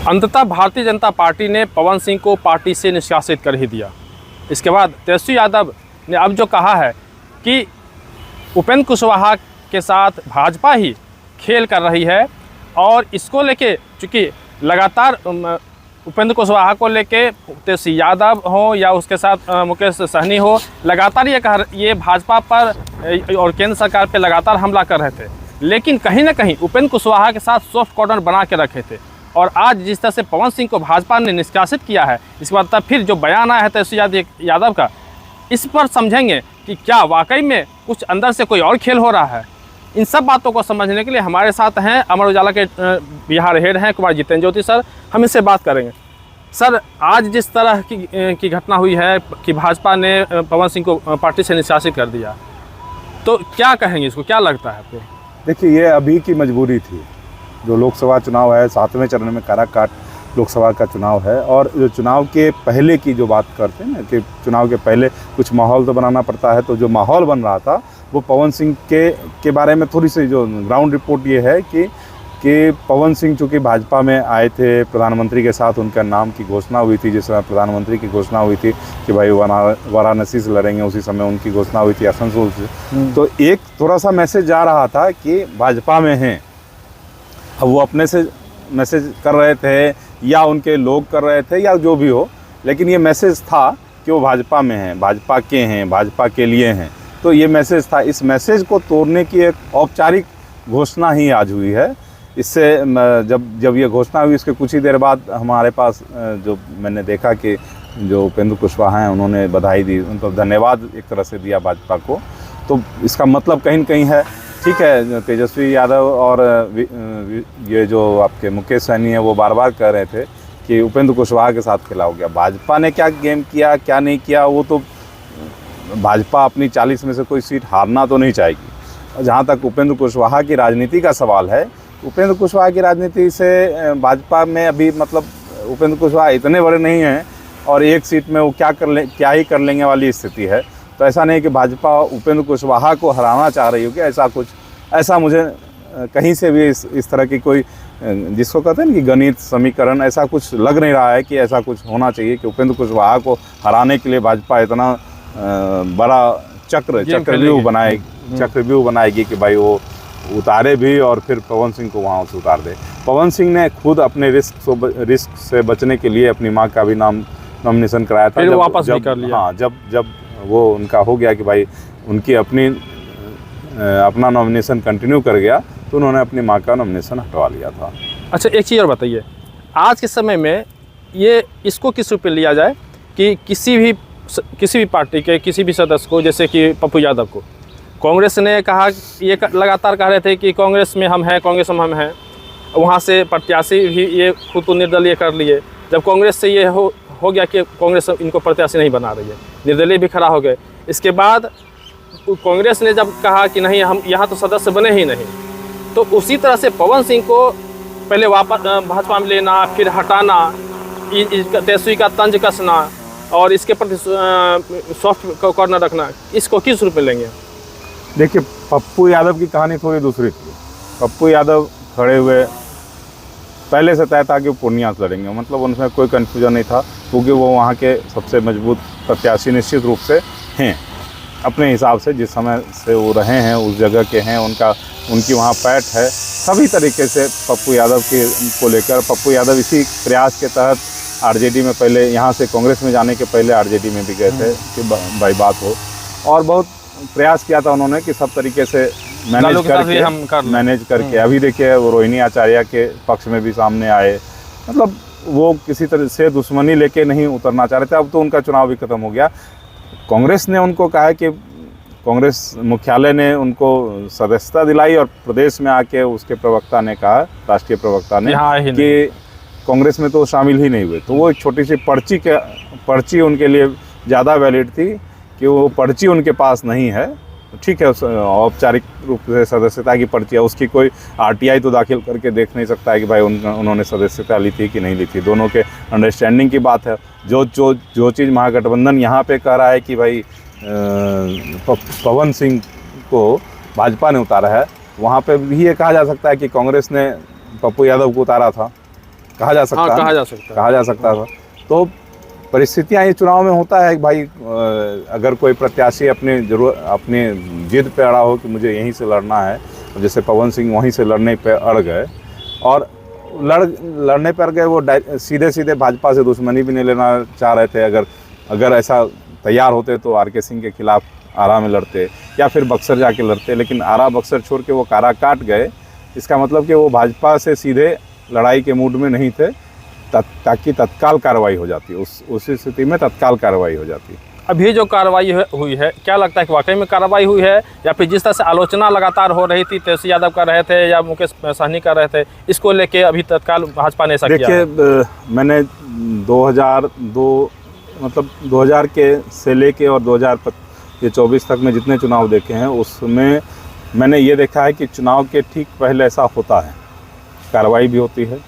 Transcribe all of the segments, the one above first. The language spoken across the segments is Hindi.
अंततः भारतीय जनता पार्टी ने पवन सिंह को पार्टी से निष्कासित कर ही दिया। इसके बाद तेजस्वी यादव ने अब जो कहा है कि उपेंद्र कुशवाहा के साथ भाजपा ही खेल कर रही है, और इसको लेके चूँकि लगातार उपेंद्र कुशवाहा को लेके तेजस्वी यादव हो या उसके साथ मुकेश सहनी हो, लगातार ये भाजपा पर और केंद्र सरकार पे लगातार हमला कर रहे थे, लेकिन कहीं ना कहीं उपेंद्र कुशवाहा के साथ सॉफ्ट कॉर्नर बना के रखे थे। और आज जिस तरह से पवन सिंह को भाजपा ने निष्कासित किया है, इसके बाद तब फिर जो बयान आया है तेजस्वी यादव का, इस पर समझेंगे कि क्या वाकई में कुछ अंदर से कोई और खेल हो रहा है। इन सब बातों को समझने के लिए हमारे साथ हैं अमर उजाला के बिहार हेड हैं कुमार जितेंद्र ज्योति सर, हम इससे बात करेंगे। सर, आज जिस तरह की घटना हुई है कि भाजपा ने पवन सिंह को पार्टी से निष्कासित कर दिया, तो क्या कहेंगे इसको, क्या लगता है आपको? देखिए, ये अभी की मजबूरी थी। जो लोकसभा चुनाव है, 7वें चरण में काराकाट लोकसभा का चुनाव है, और जो चुनाव के पहले की जो बात करते हैं ना कि चुनाव के पहले कुछ माहौल तो बनाना पड़ता है, तो जो माहौल बन रहा था वो पवन सिंह के बारे में थोड़ी सी जो ग्राउंड रिपोर्ट ये है कि पवन सिंह चूँकि भाजपा में आए थे, प्रधानमंत्री के साथ उनका नाम की घोषणा हुई थी, जिस समय प्रधानमंत्री की घोषणा हुई थी कि भाई वाराणसी से लड़ेंगे, उसी समय उनकी घोषणा हुई थी आसनसोल से। तो एक थोड़ा सा मैसेज जा रहा था कि भाजपा में हैं। अब वो अपने से मैसेज कर रहे थे या उनके लोग कर रहे थे या जो भी हो, लेकिन ये मैसेज था कि वो भाजपा में हैं, भाजपा के हैं, भाजपा के लिए हैं। तो ये मैसेज था। इस मैसेज को तोड़ने की एक औपचारिक घोषणा ही आज हुई है। इससे जब ये घोषणा हुई, इसके कुछ ही देर बाद हमारे पास जो मैंने देखा कि जो उपेंद्र कुशवाहा हैं उन्होंने बधाई दी, उनको धन्यवाद एक तरह से दिया भाजपा को। तो इसका मतलब कहीं न कहीं है, ठीक है, तेजस्वी यादव और ये जो आपके मुकेश सहनी है वो बार बार कह रहे थे कि उपेंद्र कुशवाहा के साथ खेला हो गया। भाजपा ने क्या गेम किया, क्या नहीं किया, वो तो भाजपा अपनी 40 में से कोई सीट हारना तो नहीं चाहेगी। जहाँ तक उपेंद्र कुशवाहा की राजनीति का सवाल है, उपेंद्र कुशवाहा की राजनीति से भाजपा में अभी मतलब उपेंद्र कुशवाहा इतने बड़े नहीं हैं और एक सीट में वो क्या ही कर लेंगे वाली स्थिति है। तो ऐसा नहीं कि भाजपा उपेंद्र कुशवाहा को हराना चाह रही होगी, ऐसा मुझे कहीं से भी इस तरह की कोई, जिसको कहते हैं ना कि गणित समीकरण, ऐसा कुछ लग नहीं रहा है कि ऐसा कुछ होना चाहिए कि उपेंद्र कुशवाहा को हराने के लिए भाजपा इतना बड़ा चक्रव्यूह बनाएगी कि भाई वो उतारे भी और फिर पवन सिंह को वहाँ से उतार दे। पवन सिंह ने खुद अपने रिस्क से बचने के लिए अपनी माँ का भी नॉमिनेशन कराया था, फिर वापस भी कर लिया। हाँ, जब वो उनका हो गया कि भाई उनकी अपना नॉमिनेशन कंटिन्यू कर गया, तो उन्होंने अपनी माँ का नॉमिनेशन हटवा लिया था। अच्छा, एक चीज़ और बताइए, आज के समय में ये इसको किस रूप में लिया जाए कि किसी भी पार्टी के किसी भी सदस्य को, जैसे कि पप्पू यादव को कांग्रेस ने कहा, ये लगातार कह रहे थे कि कांग्रेस में हम हैं, वहाँ से प्रत्याशी भी ये खुद को निर्दलीय कर लिए। जब कांग्रेस से ये हो गया कि कांग्रेस इनको प्रत्याशी नहीं बना रही है, निर्दलीय भी खड़ा हो गए। इसके बाद कांग्रेस ने जब कहा कि नहीं, हम यहाँ तो सदस्य बने ही नहीं, तो उसी तरह से पवन सिंह को पहले वापस भाजपा में लेना, फिर हटाना, तेजस्वी का तंज कसना और इसके प्रति सॉफ्ट कॉर्नर रखना, इसको किस रूप में लेंगे? देखिए, पप्पू यादव की कहानी थोड़ी दूसरी थी। पप्पू यादव खड़े हुए, पहले से तय था कि वो पूर्णिया से लड़ेंगे, मतलब उनमें कोई कन्फ्यूजन नहीं था, क्योंकि वो वहाँ के सबसे मजबूत प्रत्याशी निश्चित रूप से हैं। अपने हिसाब से जिस समय से वो रहे हैं, उस जगह के हैं, उनकी वहाँ पैठ है। सभी तरीके से पप्पू यादव को लेकर, पप्पू यादव इसी प्रयास के तहत आरजेडी में, पहले यहाँ से कांग्रेस में जाने के पहले आरजेडी में भी गए थे कि भाई बात हो, और बहुत प्रयास किया था उन्होंने कि सब तरीके से मैनेज करके अभी देखिए वो रोहिणी आचार्य के पक्ष में भी सामने आए। मतलब वो किसी तरह से दुश्मनी लेके नहीं उतरना चाह रहे थे। अब तो उनका चुनाव भी खत्म हो गया। कांग्रेस ने उनको कहा कि कांग्रेस मुख्यालय ने उनको सदस्यता दिलाई और प्रदेश में आके उसके प्रवक्ता ने कहा, राष्ट्रीय प्रवक्ता ने, कि कांग्रेस में तो शामिल ही नहीं हुए। तो वो एक छोटी सी पर्ची उनके लिए ज़्यादा वैलिड थी कि वो पर्ची उनके पास नहीं है। ठीक है, औपचारिक रूप से सदस्यता की पर्ची है, उसकी कोई आरटीआई तो दाखिल करके देख नहीं सकता है कि भाई उन्होंने सदस्यता ली थी कि नहीं ली थी। दोनों के अंडरस्टैंडिंग की बात है। जो चीज़ महागठबंधन यहाँ पे कह रहा है कि भाई पवन सिंह को भाजपा ने उतारा है, वहाँ पे भी ये कहा जा सकता है कि कांग्रेस ने पप्पू यादव को उतारा था। कहा जा सकता हाँ, है, कहा जा सकता था। तो परिस्थितियां ये चुनाव में होता है कि भाई अगर कोई प्रत्याशी अपने जिद पे अड़ा हो कि मुझे यहीं से लड़ना है, जैसे पवन सिंह वहीं से लड़ने पे अड़ गए और लड़ने पर गए, वो सीधे भाजपा से दुश्मनी भी नहीं लेना चाह रहे थे। अगर ऐसा तैयार होते तो आर के सिंह के खिलाफ आरा में लड़ते या फिर बक्सर जाके लड़ते, लेकिन आरा बक्सर छोड़ के वो काराकाट गए। इसका मतलब कि वो भाजपा से सीधे लड़ाई के मूड में नहीं थे, ताकि तत्काल कार्रवाई हो जाती, उस स्थिति में तत्काल कार्रवाई हो जाती। अभी जो कार्रवाई हुई है, क्या लगता है कि वाकई में कार्रवाई हुई है, या फिर जिस तरह से आलोचना लगातार हो रही थी, तेजस्वी यादव कर रहे थे या मुकेश सहनी कर रहे थे, इसको लेके अभी तत्काल भाजपा ने ऐसा किया? देखिए, मैंने 2000 के से लेके और 2024 तक में जितने चुनाव देखे हैं, उसमें मैंने ये देखा है कि चुनाव के ठीक पहले ऐसा होता है, कार्रवाई भी होती है।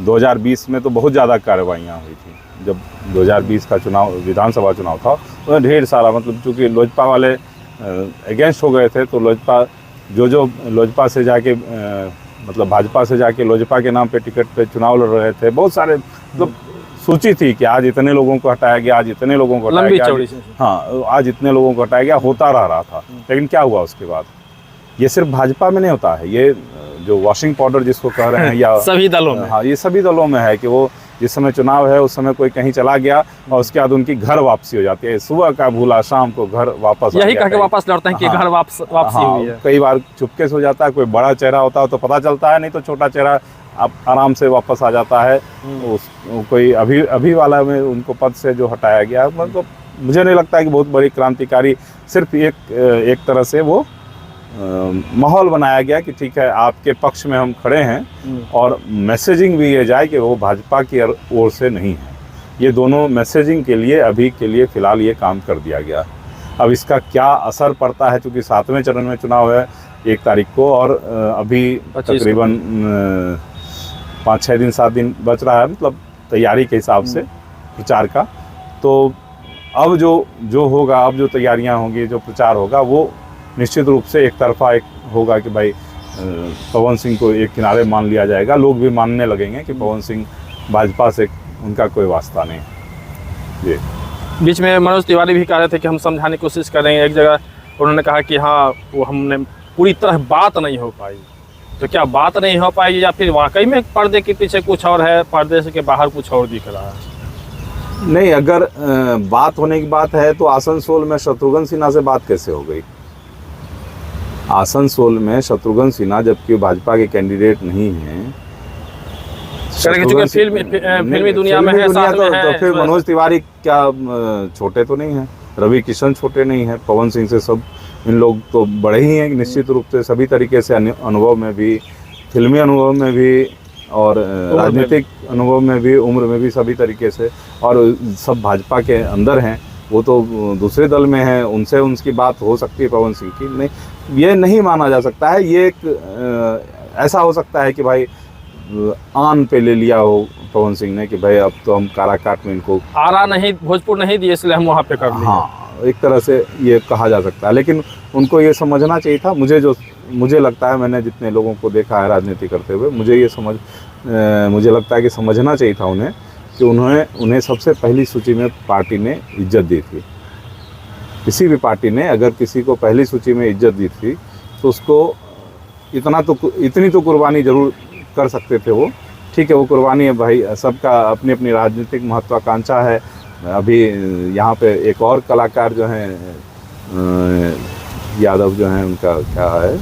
2020 में तो बहुत ज़्यादा कार्रवाइयाँ हुई थी। जब 2020 का चुनाव विधानसभा चुनाव था, उसमें ढेर सारा, मतलब चूँकि लोजपा वाले अगेंस्ट हो गए थे, तो लोजपा जो लोजपा से जाके मतलब भाजपा से जाके लोजपा के नाम पे टिकट पे चुनाव लड़ रहे थे, बहुत सारे, मतलब सूची थी कि आज इतने लोगों को हटाया गया, आज इतने लोगों को हटाया गया, हाँ आज इतने लोगों को हटाया गया, होता रहा था। लेकिन क्या हुआ उसके बाद? ये सिर्फ भाजपा में नहीं होता है, ये जो वॉशिंग पाउडर जिसको कह रहे हैं, या सभी दलों में, हाँ ये सभी दलों में है कि वो जिस समय चुनाव है उस समय कोई कहीं चला गया और उसके बाद उनकी घर वापसी हो जाती है। सुबह का भूला शाम को घर वापस, यही कह के वापस लौटते हैं कि घर वापसी हुई है। कई बार चुपके से हो जाता है, कोई बड़ा चेहरा होता है तो पता चलता है, नहीं तो छोटा चेहरा आप आराम से वापस आ जाता है। कोई अभी वाला में उनको पद से जो हटाया गया, मतलब मुझे नहीं लगता है कि बहुत बड़ी क्रांतिकारी, सिर्फ एक तरह से वो माहौल बनाया गया कि ठीक है आपके पक्ष में हम खड़े हैं, और मैसेजिंग भी ये जाए कि वो भाजपा की ओर से नहीं है। ये दोनों मैसेजिंग के लिए अभी के लिए फ़िलहाल ये काम कर दिया गया। अब इसका क्या असर पड़ता है, चूँकि 7वें चरण में चुनाव है 1 तारीख को, और अभी तकरीबन 5-6 दिन 7 दिन बच रहा है, मतलब तैयारी के हिसाब से प्रचार का। तो अब जो होगा, अब जो तैयारियां होंगी, जो प्रचार होगा, वो निश्चित रूप से एक तरफा होगा कि भाई पवन सिंह को एक किनारे मान लिया जाएगा। लोग भी मानने लगेंगे कि पवन सिंह भाजपा से उनका कोई वास्ता नहीं। जी, बीच में मनोज तिवारी भी कह रहे थे कि हम समझाने की कोशिश करेंगे। एक जगह उन्होंने कहा कि हाँ वो हमने पूरी तरह बात नहीं हो पाई। तो क्या बात नहीं हो पाई, या फिर वाकई में पर्दे के पीछे कुछ और है, पर्दे के बाहर कुछ और दिख रहा है? नहीं, अगर बात होने की बात है तो आसनसोल में शत्रुघ्न सिन्हा से बात कैसे हो गई? आसनसोल में शत्रुघ्न सिन्हा जबकि भाजपा के कैंडिडेट नहीं हैं, फिल्मी दुनिया में है, तो फिर मनोज तिवारी क्या छोटे तो नहीं हैं? रवि किशन छोटे नहीं हैं? पवन सिंह से सब इन लोग तो बड़े ही हैं निश्चित रूप से, सभी तरीके से, अनुभव में भी, फिल्मी अनुभव में भी, और राजनीतिक अनुभव में भी, उम्र में भी, सभी तरीके से, और सब भाजपा के अंदर हैं। वो तो दूसरे दल में हैं, उनसे उनकी बात हो सकती है पवन सिंह की। नहीं, ये नहीं माना जा सकता है। ये एक ऐसा हो सकता है कि भाई आन पे ले लिया हो पवन सिंह ने कि भाई अब तो हम काराकाट में इनको आरा नहीं, भोजपुर नहीं दिए, इसलिए हम वहाँ पे कर लिए। हाँ, एक तरह से ये कहा जा सकता है। लेकिन उनको ये समझना चाहिए था, मुझे लगता है, मैंने जितने लोगों को देखा है राजनीति करते हुए, मुझे लगता है कि समझना चाहिए था उन्हें कि उन्हें सबसे पहली सूची में पार्टी ने इज्जत दी थी। किसी भी पार्टी ने अगर किसी को पहली सूची में इज्जत दी थी तो उसको इतनी तो कुर्बानी जरूर कर सकते थे वो। ठीक है, वो कुर्बानी है भाई, सबका अपनी अपनी राजनीतिक महत्वाकांक्षा है। अभी यहाँ पे एक और कलाकार जो हैं यादव जो हैं, उनका क्या है,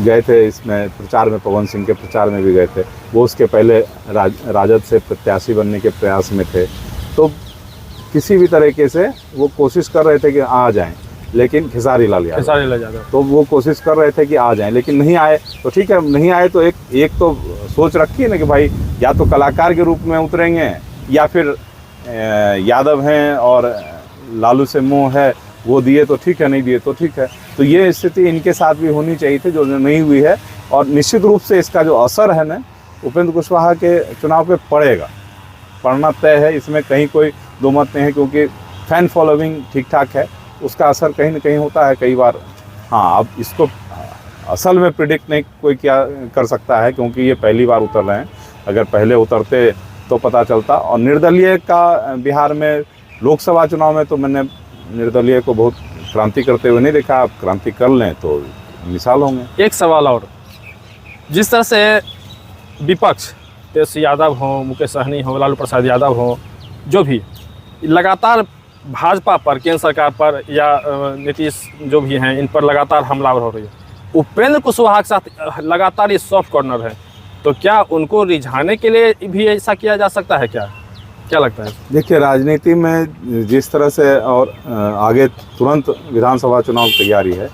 गए थे इसमें प्रचार में, पवन सिंह के प्रचार में भी गए थे। वो उसके पहले राजद से प्रत्याशी बनने के प्रयास में थे। तो किसी भी तरीके से वो कोशिश कर रहे थे कि आ जाएं, लेकिन खेसारी लाल यादव, तो वो कोशिश कर रहे थे कि आ जाएं, लेकिन नहीं आए। तो ठीक है, नहीं आए तो एक तो सोच रखी है ना कि भाई या तो कलाकार के रूप में उतरेंगे, या फिर यादव हैं और लालू से मोह है, वो दिए तो ठीक है, नहीं दिए तो ठीक है। तो ये स्थिति इनके साथ भी होनी चाहिए थी, जो नहीं हुई है। और निश्चित रूप से इसका जो असर है ना, उपेंद्र कुशवाहा के चुनाव पे पड़ना तय है। इसमें कहीं कोई दो मत नहीं है, क्योंकि फैन फॉलोइंग ठीक ठाक है, उसका असर कहीं ना कहीं होता है कई बार। हाँ, अब इसको असल में प्रिडिक्ट नहीं कोई क्या कर सकता है, क्योंकि ये पहली बार उतर रहे हैं। अगर पहले उतरते तो पता चलता। और निर्दलीय का बिहार में लोकसभा चुनाव में तो मैंने निर्दलीय को बहुत क्रांति करते हुए नहीं देखा। आप क्रांति कर लें तो मिसाल होंगे। एक सवाल और, जिस तरह से विपक्ष तेजस्वी यादव हो, मुकेश सहनी हो, लालू प्रसाद यादव हो, जो भी लगातार भाजपा पर, केंद्र सरकार पर या नीतीश जो भी हैं, इन पर लगातार हमलावर हो रही है। उपेंद्र कुशवाहा के साथ लगातार ये सॉफ्ट कॉर्नर है, तो क्या उनको रिझाने के लिए भी ऐसा किया जा सकता है? क्या लगता है? देखिए, राजनीति में जिस तरह से और आगे तुरंत विधानसभा चुनाव की तैयारी है,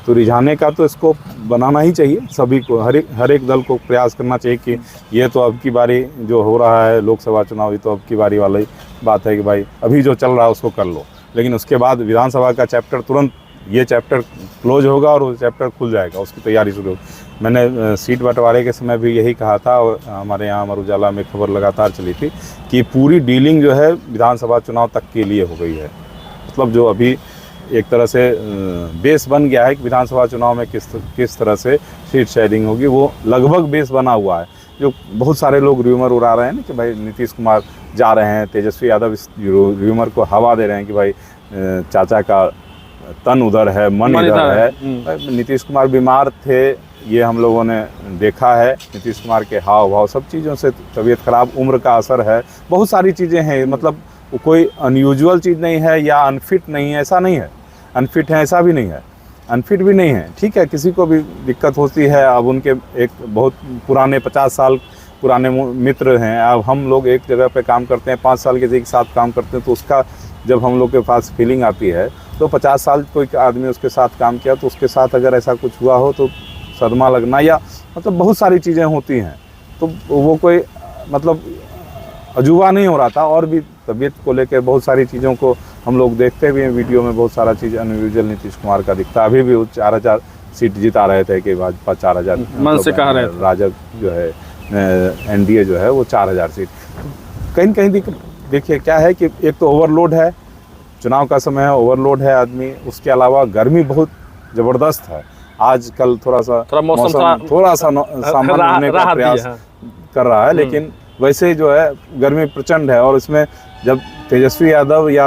तो रिझाने का तो इसको बनाना ही चाहिए सभी को। हर एक दल को प्रयास करना चाहिए कि ये तो अब की बारी जो हो रहा है लोकसभा चुनाव, ये तो अब की बारी वाली बात है कि भाई अभी जो चल रहा है उसको कर लो, लेकिन उसके बाद विधानसभा का चैप्टर तुरंत, ये चैप्टर क्लोज होगा और वो चैप्टर खुल जाएगा, उसकी तैयारी शुरू होगी। मैंने सीट बंटवारे के समय भी यही कहा था, और हमारे यहाँ अमर उजाला में खबर लगातार चली थी कि पूरी डीलिंग जो है विधानसभा चुनाव तक के लिए हो गई है। मतलब जो अभी एक तरह से बेस बन गया है कि विधानसभा चुनाव में किस तरह से सीट शेयरिंग होगी, वो लगभग बेस बना हुआ है। जो बहुत सारे लोग र्यूमर उड़ा रहे हैं ना कि भाई नीतीश कुमार जा रहे हैं, तेजस्वी यादव इस र्यूमर को हवा दे रहे हैं कि भाई चाचा का तन उधर है, मन इधर है। नीतीश कुमार बीमार थे, ये हम लोगों ने देखा है। नीतीश कुमार के हाव भाव सब चीज़ों से तबीयत खराब, उम्र का असर है, बहुत सारी चीज़ें हैं। मतलब कोई अनयूजुअल चीज़ नहीं है या अनफिट नहीं है, ऐसा नहीं है। अनफिट है ऐसा भी नहीं है, अनफिट भी नहीं है। ठीक है, किसी को भी दिक्कत होती है। अब उनके एक बहुत पुराने 50 साल पुराने मित्र हैं, अब हम लोग एक जगह पे काम करते हैं, 5 साल के एक साथ काम करते हैं, तो उसका जब हम लोग के पास फीलिंग आती है, तो 50 साल कोई आदमी उसके साथ काम किया, तो उसके साथ अगर ऐसा कुछ हुआ हो तो सदमा लगना, या मतलब बहुत सारी चीज़ें होती हैं। तो वो कोई मतलब अजूबा नहीं हो रहा था। और भी तबीयत को लेकर बहुत सारी चीज़ों को हम लोग देखते भी हैं, वीडियो में बहुत सारा चीज़ अनयूजुअल नीतीश कुमार का दिखता है। अभी भी वो 4000 सीट जिता रहे थे कि भाजपा 4000 मन से कह रहे थे। राजग जो है एनडीए जो है वो 4000 सीट। कहीं न कहीं देखिए क्या है कि एक तो ओवरलोड है, चुनाव का समय है, ओवरलोड है आदमी। उसके अलावा गर्मी बहुत ज़बरदस्त है। आजकल थोड़ा मौसम थोड़ा सा सामान्य होने का प्रयास कर रहा है, लेकिन वैसे जो है गर्मी प्रचंड है। और इसमें जब तेजस्वी यादव या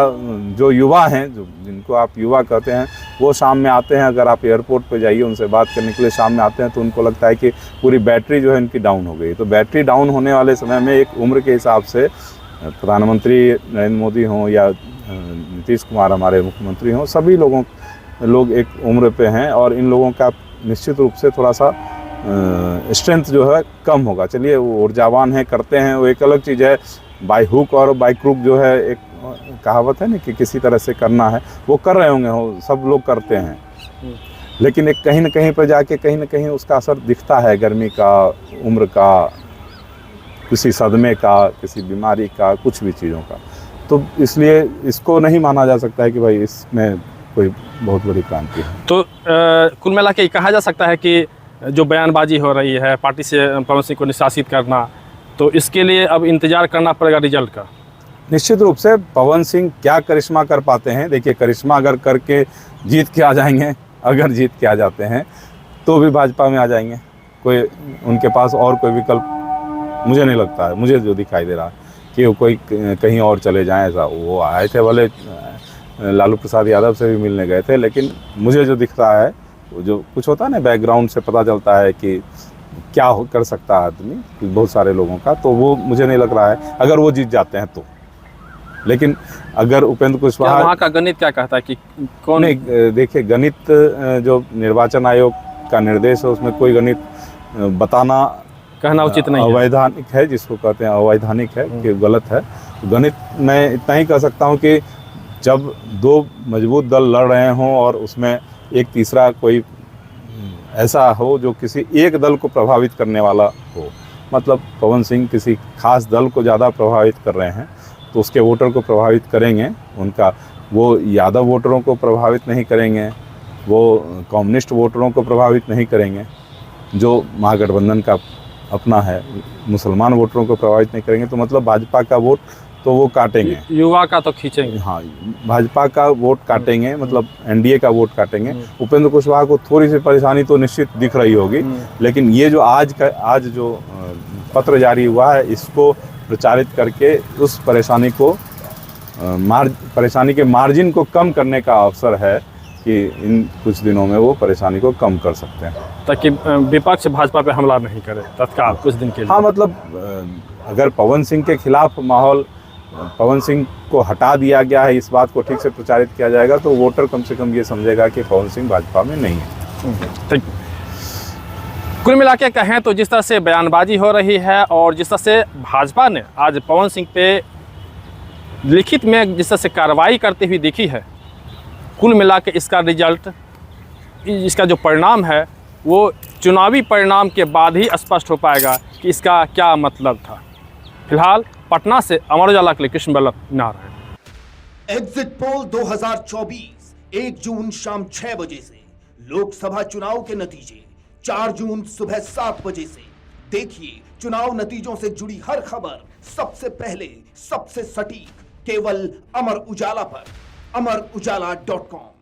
जो युवा हैं, जो जिनको आप युवा कहते हैं, वो शाम में आते हैं, अगर आप एयरपोर्ट पे जाइए उनसे बात करने के लिए शाम में आते हैं, तो उनको लगता है कि पूरी बैटरी जो है इनकी डाउन हो गई। तो बैटरी डाउन होने वाले समय में एक उम्र के हिसाब से प्रधानमंत्री नरेंद्र मोदी हों या नीतीश कुमार हमारे मुख्यमंत्री हों, सभी लोग एक उम्र पे हैं, और इन लोगों का निश्चित रूप से थोड़ा सा स्ट्रेंथ जो है कम होगा। चलिए, वो ऊर्जावान है, करते हैं, वो एक अलग चीज़ है। बाई हुक और बाई क्रूक जो है एक कहावत है ना कि किसी तरह से करना है, वो कर रहे होंगे, हो सब लोग करते हैं। लेकिन एक कहीं ना कहीं पर जाके कहीं ना कहीं उसका असर दिखता है, गर्मी का, उम्र का, किसी सदमे का, किसी बीमारी का, कुछ भी चीज़ों का। तो इसलिए इसको नहीं माना जा सकता है कि भाई इसमें कोई बहुत बड़ी क्रांति है। तो कुल मिला के कहा जा सकता है कि जो बयानबाजी हो रही है पार्टी से पवन सिंह को निष्कासित करना, तो इसके लिए अब इंतज़ार करना पड़ेगा रिजल्ट का। निश्चित रूप से पवन सिंह क्या करिश्मा कर पाते हैं। देखिए, करिश्मा अगर करके जीत के आ जाएंगे, अगर जीत के आ जाते हैं तो भी भाजपा में आ जाएंगे। कोई उनके पास और कोई विकल्प मुझे नहीं लगता है। मुझे जो दिखाई दे रहा है कि वो कोई कहीं और चले जाएं, ऐसा। वो आए थे, भले लालू प्रसाद यादव से भी मिलने गए थे, लेकिन मुझे जो दिख रहा है, जो कुछ होता है ना, बैकग्राउंड से पता चलता है कि क्या कर सकता है आदमी बहुत सारे लोगों का, तो वो मुझे नहीं लग रहा है अगर वो जीत जाते हैं तो। लेकिन अगर उपेंद्र कुशवाहा, वहाँ का गणित क्या कहता है कि कौन? नहीं, देखिए, गणित जो निर्वाचन आयोग का निर्देश है उसमें कोई गणित बताना कहना उचित नहीं है, अवैधानिक है, जिसको कहते हैं अवैधानिक है कि गलत है। गणित मैं इतना ही कह सकता हूँ कि जब दो मजबूत दल लड़ रहे हों और उसमें एक तीसरा कोई ऐसा हो जो किसी एक दल को प्रभावित करने वाला हो, मतलब पवन सिंह किसी खास दल को ज़्यादा प्रभावित कर रहे हैं, तो उसके वोटर को प्रभावित करेंगे। उनका वो यादव वोटरों को प्रभावित नहीं करेंगे, वो कम्युनिस्ट वोटरों को प्रभावित नहीं करेंगे, जो महागठबंधन का अपना है, मुसलमान वोटरों को प्रभावित नहीं करेंगे। तो मतलब भाजपा का वोट तो वो काटेंगे। युवा का तो खींचेंगे। हाँ, भाजपा का वोट काटेंगे, मतलब एनडीए का वोट काटेंगे। उपेंद्र कुशवाहा को थोड़ी सी परेशानी तो निश्चित दिख रही होगी, लेकिन ये जो आज जो पत्र जारी हुआ है, इसको प्रचारित करके उस परेशानी को परेशानी के मार्जिन को कम करने का अवसर है कि इन कुछ दिनों में वो परेशानी को कम कर सकते हैं, ताकि विपक्ष भाजपा पे हमला नहीं करे तत्काल कुछ दिन के लिए। हाँ, मतलब अगर पवन सिंह के खिलाफ माहौल, पवन सिंह को हटा दिया गया है, इस बात को ठीक से प्रचारित किया जाएगा तो वोटर कम से कम ये समझेगा कि पवन सिंह भाजपा में नहीं है। ठीक। कुल मिला के कहें तो जिस तरह से बयानबाजी हो रही है और जिस तरह से भाजपा ने आज पवन सिंह पे लिखित में जिस तरह से कार्रवाई करते हुए दिखी है, कुल मिला के इसका रिजल्ट, इसका जो परिणाम है वो चुनावी परिणाम के बाद ही स्पष्ट हो पाएगा कि इसका क्या मतलब था। फिलहाल पटना से अमर उजाला के लिए कृष्ण बल्लभ नारायण। एग्जिट पोल 2024 1 जून शाम 6 बजे से, लोकसभा चुनाव के नतीजे 4 जून सुबह 7 बजे से। देखिए चुनाव नतीजों से जुड़ी हर खबर सबसे पहले, सबसे सटीक, केवल अमर उजाला पर, amarujala.com।